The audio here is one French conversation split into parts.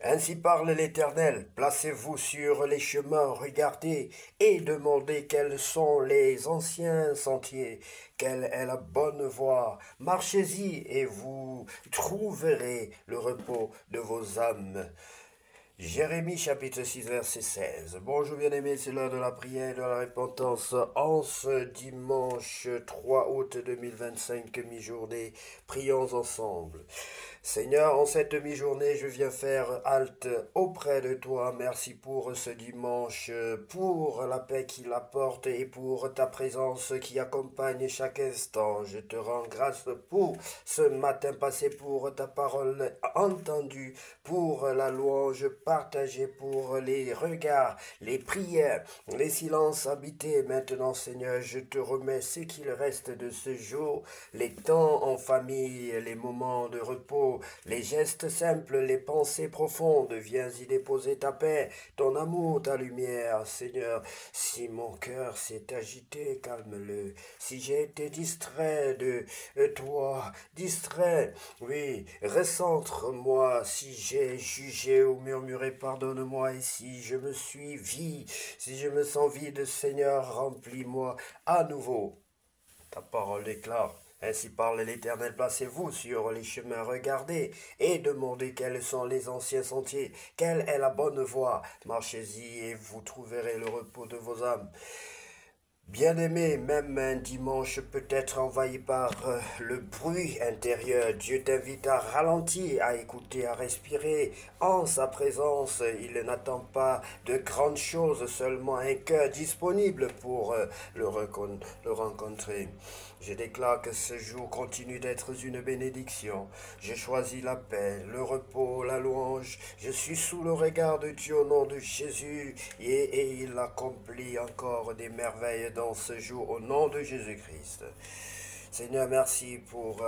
Ainsi parle l'Éternel, placez-vous sur les chemins, regardez et demandez quels sont les anciens sentiers, quelle est la bonne voie. Marchez-y et vous trouverez le repos de vos âmes. Jérémie chapitre 6 verset 16. Bonjour bien-aimés, c'est l'heure de la prière et de la repentance. En ce dimanche 3 août 2025, mi-journée, prions ensemble. Seigneur, en cette mi-journée, je viens faire halte auprès de toi. Merci pour ce dimanche, pour la paix qu'il apporte et pour ta présence qui accompagne chaque instant. Je te rends grâce pour ce matin passé, pour ta parole entendue, pour la louange partagée, pour les regards, les prières, les silences habités. Maintenant, Seigneur, je te remets ce qu'il reste de ce jour, les temps en famille, les moments de repos, les gestes simples, les pensées profondes. Viens y déposer ta paix, ton amour, ta lumière, Seigneur. Si mon cœur s'est agité, calme-le. Si j'ai été distrait de toi, distrait, oui, recentre-moi. Si j'ai jugé ou murmuré, pardonne-moi. Et si je me suis vide, si je me sens vide, Seigneur, remplis-moi à nouveau. Ta parole déclare. Ainsi parle l'Éternel, placez-vous sur les chemins, regardez et demandez quels sont les anciens sentiers, quelle est la bonne voie. Marchez-y et vous trouverez le repos de vos âmes. Bien-aimé, même un dimanche peut être envahi par le bruit intérieur. Dieu t'invite à ralentir, à écouter, à respirer. En sa présence, il n'attend pas de grandes choses, seulement un cœur disponible pour le rencontrer. Je déclare que ce jour continue d'être une bénédiction. Je choisis la paix, le repos, la louange. Je suis sous le regard de Dieu au nom de Jésus et il accomplit encore des merveilles dans ce jour au nom de Jésus-Christ. Seigneur, merci pour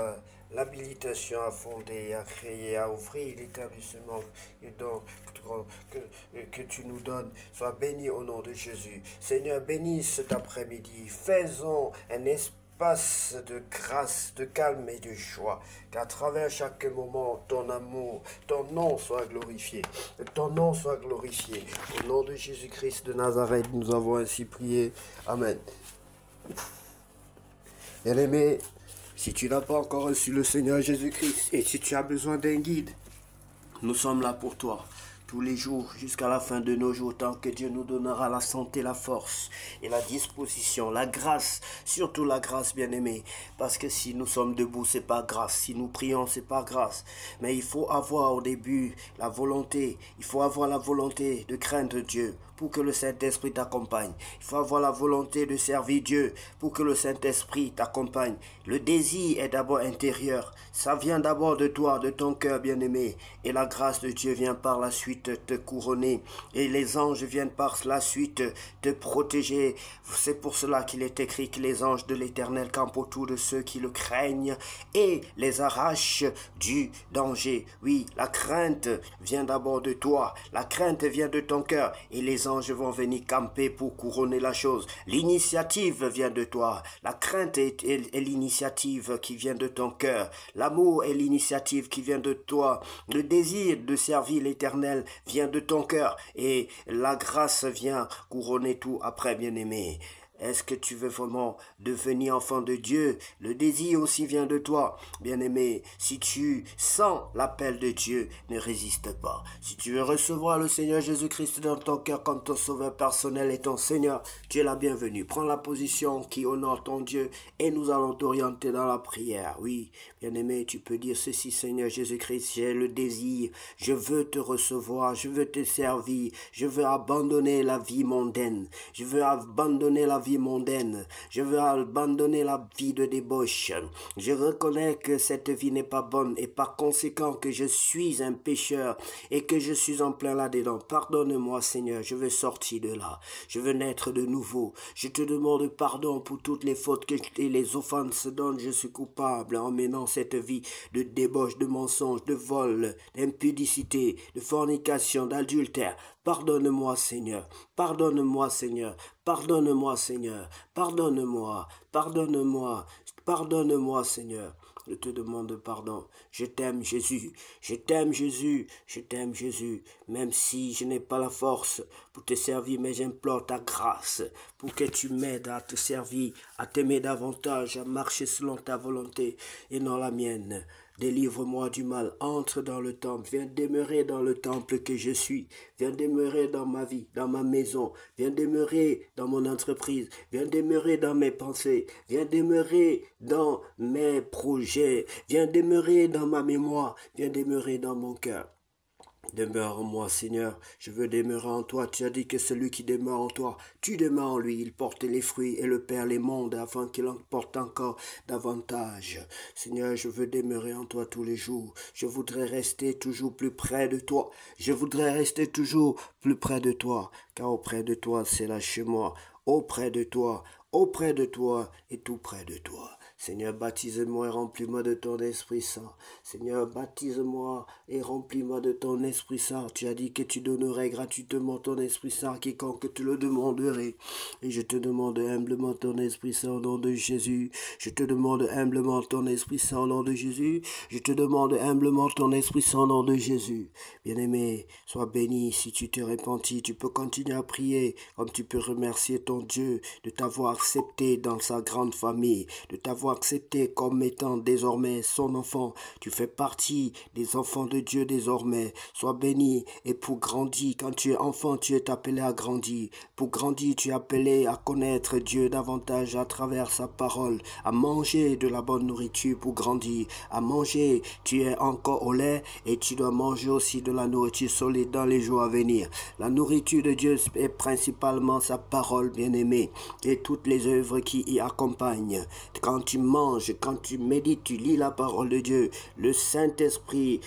l'habilitation à fonder, à créer, à ouvrir l'établissement que tu nous donnes. Sois béni au nom de Jésus. Seigneur, bénis cet après-midi. Faisons un espace de grâce, de calme et de joie, qu'à travers chaque moment, ton amour, ton nom soit glorifié. Ton nom soit glorifié. Au nom de Jésus-Christ de Nazareth, nous avons ainsi prié. Amen. Bien-aimé, si tu n'as pas encore reçu le Seigneur Jésus-Christ et si tu as besoin d'un guide, nous sommes là pour toi. Tous les jours, jusqu'à la fin de nos jours, tant que Dieu nous donnera la santé, la force et la disposition, la grâce, surtout la grâce, bien-aimé. Parce que si nous sommes debout, c'est pas grâce. Si nous prions, c'est pas grâce. Mais il faut avoir au début la volonté. Il faut avoir la volonté de craindre Dieu pour que le Saint-Esprit t'accompagne. Il faut avoir la volonté de servir Dieu pour que le Saint-Esprit t'accompagne. Le désir est d'abord intérieur. Ça vient d'abord de toi, de ton cœur, bien-aimé. Et la grâce de Dieu vient par la suite te couronner. Et les anges viennent par la suite te protéger. C'est pour cela qu'il est écrit que les anges de l'Éternel campent autour de ceux qui le craignent et les arrachent du danger. Oui, la crainte vient d'abord de toi. La crainte vient de ton cœur. Et les anges vont venir camper pour couronner la chose. L'initiative vient de toi. La crainte est l'initiative qui vient de ton cœur. L'amour est l'initiative qui vient de toi. Le désir de servir l'Éternel vient de ton cœur. Et la grâce vient couronner tout après, bien-aimé. Est-ce que tu veux vraiment devenir enfant de Dieu? Le désir aussi vient de toi, bien-aimé. Si tu sens l'appel de Dieu, ne résiste pas. Si tu veux recevoir le Seigneur Jésus-Christ dans ton cœur comme ton sauveur personnel et ton Seigneur, tu es la bienvenue. Prends la position qui honore ton Dieu et nous allons t'orienter dans la prière. Oui, bien-aimé, tu peux dire ceci, Seigneur Jésus-Christ, j'ai le désir, je veux te recevoir, je veux te servir, je veux abandonner la vie mondaine, je veux abandonner la vie mondaine. Je veux abandonner la vie de débauche. Je reconnais que cette vie n'est pas bonne et par conséquent que je suis un pécheur et que je suis en plein là-dedans. Pardonne-moi, Seigneur, je veux sortir de là. Je veux naître de nouveau. Je te demande pardon pour toutes les fautes et les offenses dont je suis coupable en menant cette vie de débauche, de mensonge, de vol, d'impudicité, de fornication, d'adultère. Pardonne-moi, Seigneur. Pardonne-moi, Seigneur. Pardonne-moi, Seigneur. Pardonne-moi. Pardonne-moi. Pardonne-moi, Seigneur. Je te demande pardon. Je t'aime, Jésus. Je t'aime, Jésus. Je t'aime, Jésus. Même si je n'ai pas la force pour te servir, mais j'implore ta grâce pour que tu m'aides à te servir, à t'aimer davantage, à marcher selon ta volonté et non la mienne. Délivre-moi du mal, entre dans le temple, viens demeurer dans le temple que je suis, viens demeurer dans ma vie, dans ma maison, viens demeurer dans mon entreprise, viens demeurer dans mes pensées, viens demeurer dans mes projets, viens demeurer dans ma mémoire, viens demeurer dans mon cœur. Demeure en moi, Seigneur, je veux demeurer en toi. Tu as dit que celui qui demeure en toi, tu demeures en lui. Il porte les fruits et le Père les mondes afin qu'il en porte encore davantage. Seigneur, je veux demeurer en toi tous les jours. Je voudrais rester toujours plus près de toi. Je voudrais rester toujours plus près de toi, car auprès de toi, c'est là chez moi. Auprès de toi et tout près de toi. Seigneur, baptise-moi et remplis-moi de ton Esprit Saint. Seigneur, baptise-moi et remplis-moi de ton Esprit Saint. Tu as dit que tu donnerais gratuitement ton Esprit Saint à quiconque tu le demanderais. Et je te demande humblement ton Esprit Saint au nom de Jésus. Je te demande humblement ton Esprit Saint au nom de Jésus. Je te demande humblement ton Esprit Saint au nom de Jésus. Bien-aimé, sois béni si tu te repentis. Tu peux continuer à prier comme tu peux remercier ton Dieu de t'avoir accepté dans sa grande famille, de t'avoir accepté comme étant désormais son enfant. Tu fais partie des enfants de Dieu désormais. Sois béni et pour grandir, quand tu es enfant, tu es appelé à grandir. Pour grandir, tu es appelé à connaître Dieu davantage à travers sa parole, à manger de la bonne nourriture pour grandir, à manger. Tu es encore au lait et tu dois manger aussi de la nourriture solide dans les jours à venir. La nourriture de Dieu est principalement sa parole, bien-aimée, et toutes les œuvres qui y accompagnent. Quand tu manges, quand tu médites, tu lis la parole de Dieu, le Saint-Esprit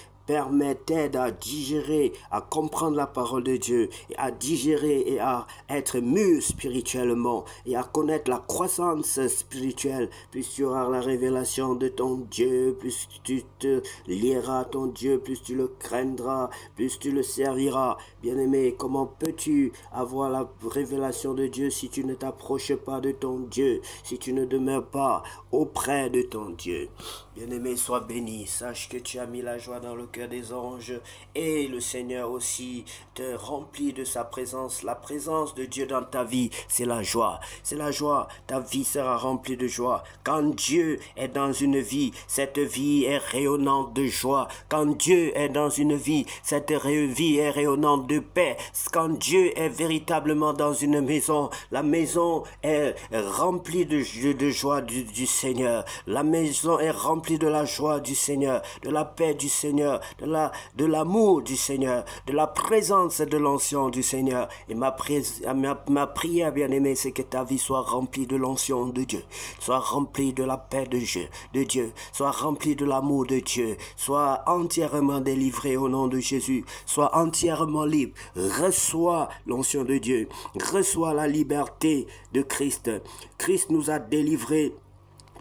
t'aide à digérer, à comprendre la parole de Dieu, et à digérer et à être mûr spirituellement, et à connaître la croissance spirituelle. Plus tu auras la révélation de ton Dieu, plus tu te lieras à ton Dieu, plus tu le craindras, plus tu le serviras. Bien-aimé, comment peux-tu avoir la révélation de Dieu si tu ne t'approches pas de ton Dieu, si tu ne demeures pas auprès de ton Dieu? Bien-aimé, sois béni. Sache que tu as mis la joie dans le cœur des anges et le Seigneur aussi te remplit de sa présence. La présence de Dieu dans ta vie, c'est la joie. C'est la joie. Ta vie sera remplie de joie. Quand Dieu est dans une vie, cette vie est rayonnante de joie. Quand Dieu est dans une vie, cette vie est rayonnante de paix. Quand Dieu est véritablement dans une maison, la maison est remplie de joie du Seigneur. La maison est remplie de la joie du Seigneur, de la paix du Seigneur, de l'amour du Seigneur, de la présence de l'onction du Seigneur. Et ma prière, bien-aimée, c'est que ta vie soit remplie de l'onction de Dieu, soit remplie de la paix de Dieu, soit remplie de l'amour de Dieu, soit entièrement délivrée au nom de Jésus, soit entièrement libre. Reçois l'onction de Dieu, reçois la liberté de Christ. Christ nous a délivrés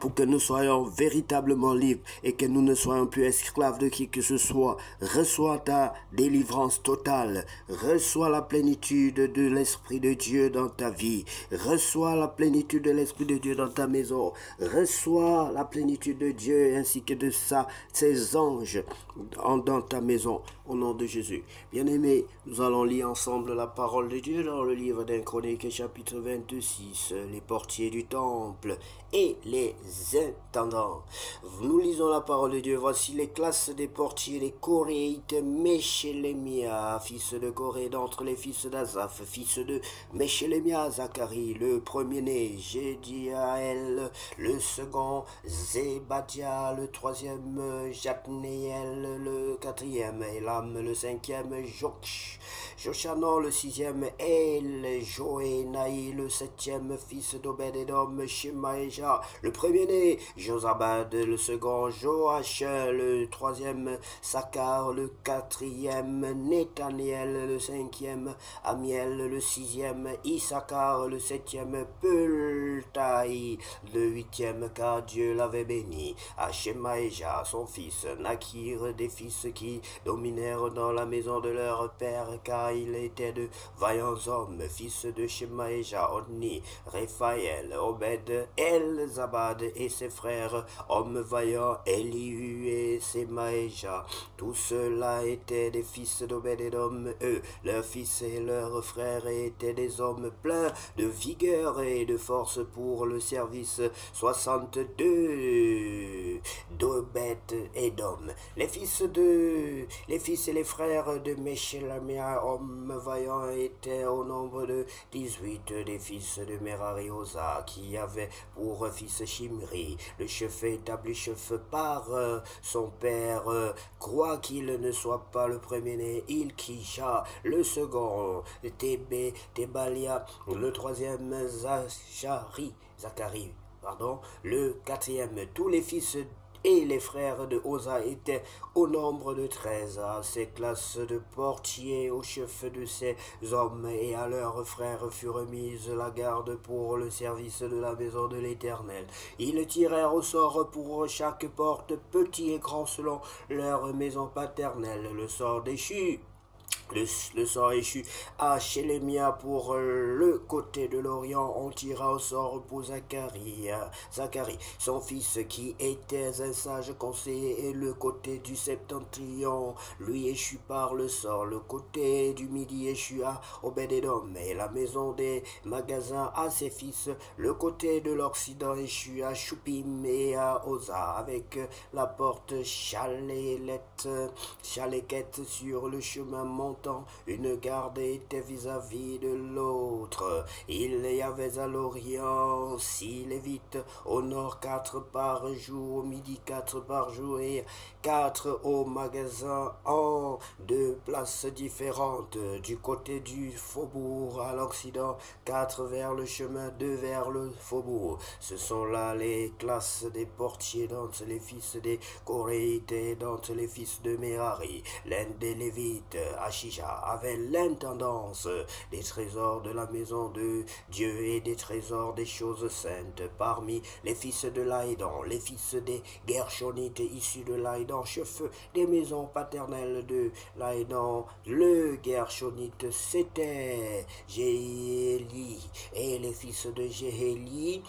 pour que nous soyons véritablement libres et que nous ne soyons plus esclaves de qui que ce soit. Reçois ta délivrance totale. Reçois la plénitude de l'Esprit de Dieu dans ta vie. Reçois la plénitude de l'Esprit de Dieu dans ta maison. Reçois la plénitude de Dieu ainsi que de ses anges dans ta maison. Au nom de Jésus. Bien-aimés, nous allons lire ensemble la parole de Dieu dans le livre d'un Chronique chapitre 26, les portiers du temple et les intendants. Nous lisons la parole de Dieu. Voici les classes des portiers, les Coréites, Meshélémia, fils de Corée, d'entre les fils d'Azaph, fils de Meshélémia, Zacharie, le premier-né, Jédiaël, le second, Zébadia, le troisième, Jatnéel, le quatrième, Elam, le cinquième, Joshanan, le sixième, El, Joénaï, le septième, fils d'Obed-Edom, Shemaïja, le premier-né, Josabad, le second, Joach, le troisième, Sakar, le quatrième, Nathaniel, le cinquième, Amiel, le sixième, Issachar, le septième, Peltaï, le huitième, car Dieu l'avait béni, à Shemaïja, son fils, Nakir, des fils qui dominèrent dans la maison de leur père, car Shemaïa, il était de vaillants hommes, fils de Shemaïa, Odni, Raphaël, Obed, Elzabad et ses frères, hommes vaillants, Elihu et Semaïa. Tous ceux-là étaient des fils d'Obed-Édom. Eux, leurs fils et leurs frères étaient des hommes pleins de vigueur et de force pour le service. 62 d'Obed-Édom. Les fils et les frères de Meshélamia, hommes vaillants, étaient au nombre de 18. Des fils de Merari Oza, qui avaient pour fils Shimri, le chef établi chef par son père, croit qu'il ne soit pas le premier-né, Ilkisha, le second, Tebalia, le troisième, Zacharie, le quatrième. Tous les fils et les frères de Oza étaient au nombre de 13. À ces classes de portiers, au chef de ces hommes et à leurs frères fut remise la garde pour le service de la maison de l'Éternel. Ils tirèrent au sort pour chaque porte, petit et grand selon leur maison paternelle. Le sort déchu à Chélémia pour le côté de l'Orient. On tira au sort pour Zacharie, son fils qui était un sage conseiller, et le côté du septentrion lui échut par le sort. Le côté du midi échut à Obed-Édom et la maison des magasins à ses fils. Le côté de l'Occident échut à Choupim et à Oza, avec la porte Chaléquette sur le chemin montant. Une garde était vis-à-vis de l'autre. Il y avait à l'Orient 6 Lévites, au nord 4 par jour, au midi 4 par jour et 4 au magasin en 2 places différentes. Du côté du faubourg à l'Occident, 4 vers le chemin, 2 vers le faubourg. Ce sont là les classes des portiers d'entre les fils des Coréites et d'entre les fils de Merari. L'un des Lévites, Achija, avait l'intendance des trésors de la maison de Dieu et des trésors des choses saintes. Parmi les fils de Laïdan, les fils des Gershonites issus de Laïdan, chef des maisons paternelles de Laïdan, le Gershonite c'était Jéhéli, et les fils de Jéhéli,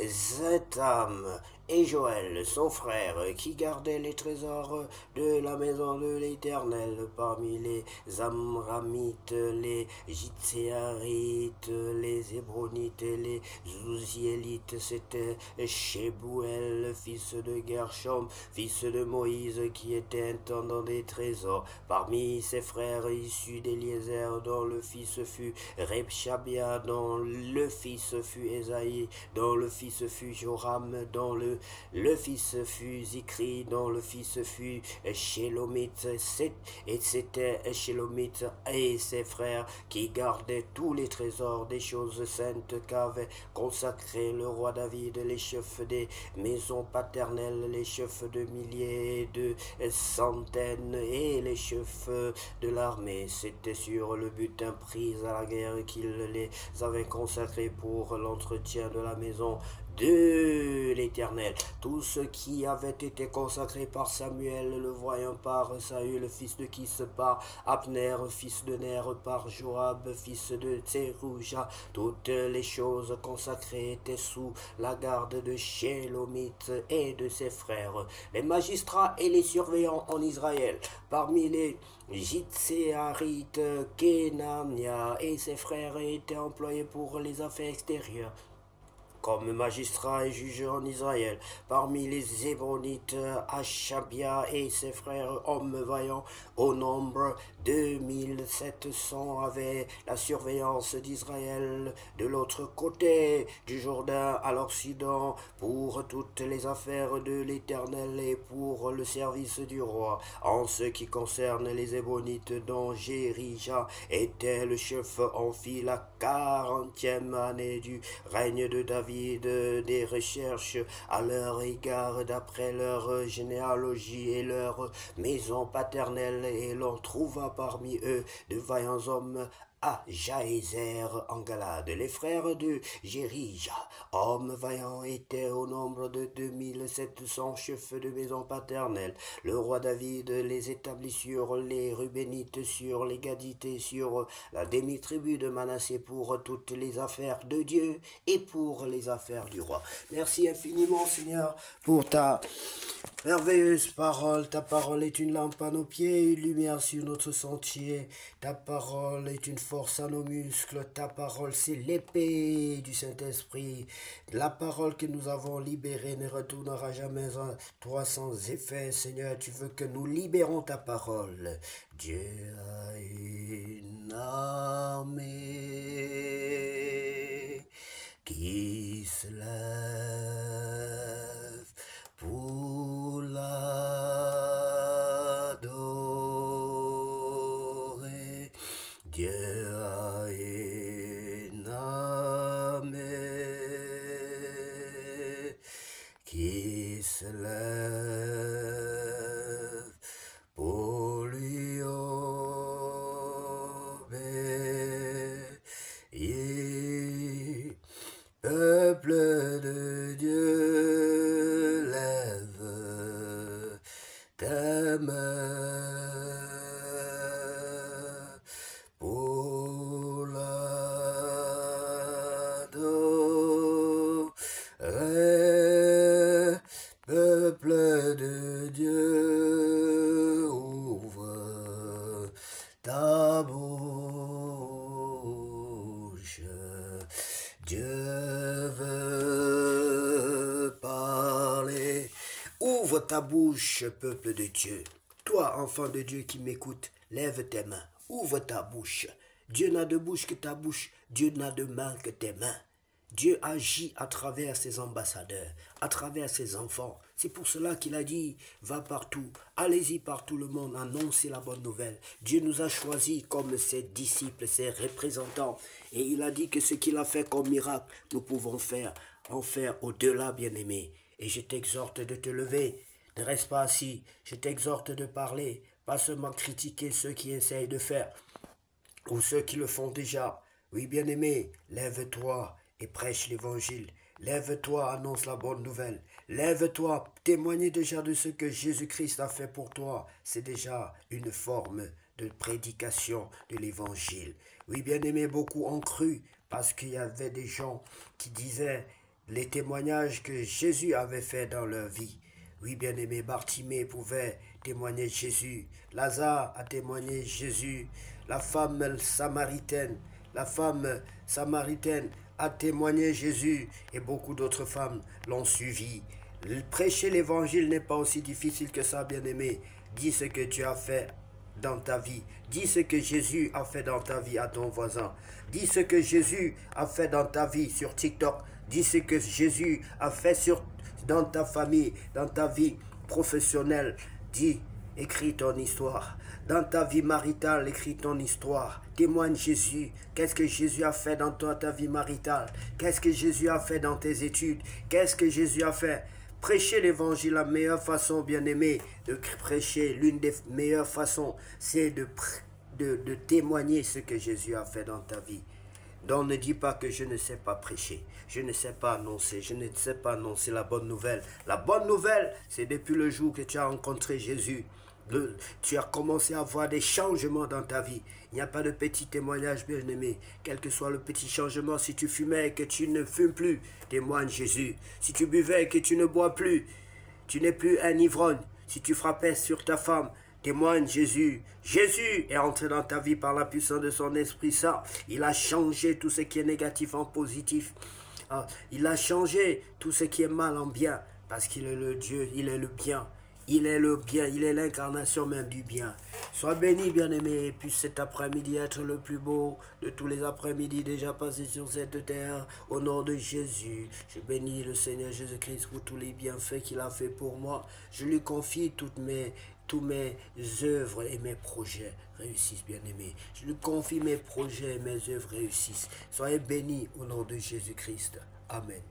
Zetam et Joël, son frère, qui gardait les trésors de la maison de l'Éternel parmi les Amramites, les Jitséarites, les Hébronites et les Zouziélites. C'était Shébouel, fils de Gershom, fils de Moïse, qui était intendant des trésors. Parmi ses frères issus d'Éliézer, dont le fils fut Rebshabia, dont le fils fut Ésaïe, dont le fils fut Joram, dont le fils fut Zikri, dont le fils fut Shélomite, et c'était Shélomite et ses frères qui gardaient tous les trésors des choses saintes qu'avait consacré le roi David, les chefs des maisons paternelles, les chefs de milliers, de centaines et les chefs de l'armée. C'était sur le butin pris à la guerre qu'il les avait consacrés pour l'entretien de la maison de l'Éternel. Tout ce qui avait été consacré par Samuel, le voyant par Saül, fils de Kis, par Abner, fils de Ner, par Joab, fils de Tserouja, toutes les choses consacrées étaient sous la garde de Shélomite et de ses frères, les magistrats et les surveillants en Israël. Parmi les Jitséarites, Kenania et ses frères étaient employés pour les affaires extérieures comme magistrat et juge en Israël. Parmi les Hébronites, Achabia et ses frères, hommes vaillants, au nombre 2700, avaient la surveillance d'Israël de l'autre côté du Jourdain à l'Occident pour toutes les affaires de l'Éternel et pour le service du roi. En ce qui concerne les Hébronites, dont Jérija était le chef, on fit la 40e année du règne de David des recherches à leur égard d'après leur généalogie et leur maison paternelle, et l'on trouva parmi eux de vaillants hommes à Jaézer en Galade. Les frères de Jérija, hommes vaillants, étaient au nombre de 2700 chefs de maison paternelle. Le roi David les établit sur les Rubénites, sur les Gadites et sur la demi-tribu de Manassé pour toutes les affaires de Dieu et pour les affaires du roi. Merci infiniment, Seigneur, pour ta merveilleuse parole. Ta parole est une lampe à nos pieds, une lumière sur notre sentier. Ta parole est une force à nos muscles. Ta parole, c'est l'épée du Saint-Esprit. La parole que nous avons libérée ne retournera jamais à toi sans effet. Seigneur, tu veux que nous libérons ta parole. Dieu a une armée qui se lève pour l'adorer. Dieu a une armée qui se lève pour lui obéir. Peuple de Dieu, lève tes mains pour l'adorer. Peuple de Dieu, ouvre ta bouche. Dieu veut parler. Ouvre ta bouche, peuple de Dieu. Toi, enfant de Dieu qui m'écoute, lève tes mains. Ouvre ta bouche. Dieu n'a de bouche que ta bouche. Dieu n'a de main que tes mains. Dieu agit à travers ses ambassadeurs, à travers ses enfants. C'est pour cela qu'il a dit, va partout, allez-y par tout le monde, annoncez la bonne nouvelle. Dieu nous a choisis comme ses disciples, ses représentants. Et il a dit que ce qu'il a fait comme miracle, nous pouvons en faire au-delà, bien-aimé. Et je t'exhorte de te lever, ne reste pas assis. Je t'exhorte de parler, pas seulement critiquer ceux qui essayent de faire, ou ceux qui le font déjà. Oui, bien-aimé, lève-toi et prêche l'évangile. Lève-toi, annonce la bonne nouvelle. Lève-toi, témoigne déjà de ce que Jésus-Christ a fait pour toi. C'est déjà une forme de prédication de l'évangile. Oui, bien-aimé, beaucoup ont cru parce qu'il y avait des gens qui disaient les témoignages que Jésus avait fait dans leur vie. Oui, bien-aimé, Bartimée pouvait témoigner Jésus. Lazare a témoigné Jésus. La femme samaritaine a témoigné Jésus et beaucoup d'autres femmes l'ont suivi. Prêcher l'évangile n'est pas aussi difficile que ça, bien-aimé. Dis ce que tu as fait dans ta vie. Dis ce que Jésus a fait dans ta vie à ton voisin. Dis ce que Jésus a fait dans ta vie sur TikTok. Dis ce que Jésus a fait dans ta famille, dans ta vie professionnelle. Dis, écris ton histoire. Dans ta vie maritale, écris ton histoire. Témoigne Jésus. Qu'est-ce que Jésus a fait dans ta vie maritale? Qu'est-ce que Jésus a fait dans tes études? Qu'est-ce que Jésus a fait? Prêcher l'évangile, la meilleure façon, bien-aimé, de prêcher, l'une des meilleures façons, c'est de témoigner ce que Jésus a fait dans ta vie. Donc ne dis pas que je ne sais pas prêcher, je ne sais pas annoncer, je ne sais pas annoncer la bonne nouvelle. La bonne nouvelle, c'est depuis le jour que tu as rencontré Jésus. Tu as commencé à voir des changements dans ta vie. Il n'y a pas de petit témoignage, bien-aimé. Quel que soit le petit changement, si tu fumais et que tu ne fumes plus, témoigne Jésus. Si tu buvais et que tu ne bois plus, tu n'es plus un ivrogne. Si tu frappais sur ta femme, témoigne Jésus. Jésus est entré dans ta vie par la puissance de son Esprit Saint. Il a changé tout ce qui est négatif en positif. Il a changé tout ce qui est mal en bien. Parce qu'il est le Dieu, il est le bien. Il est le bien, il est l'incarnation même du bien. Sois béni, bien-aimé, et puisse cet après-midi être le plus beau de tous les après-midi déjà passés sur cette terre. Au nom de Jésus, je bénis le Seigneur Jésus-Christ pour tous les bienfaits qu'il a fait pour moi. Je lui confie tous mes œuvres et mes projets réussissent, bien-aimé. Je lui confie mes projets et mes œuvres réussissent. Soyez bénis au nom de Jésus-Christ. Amen.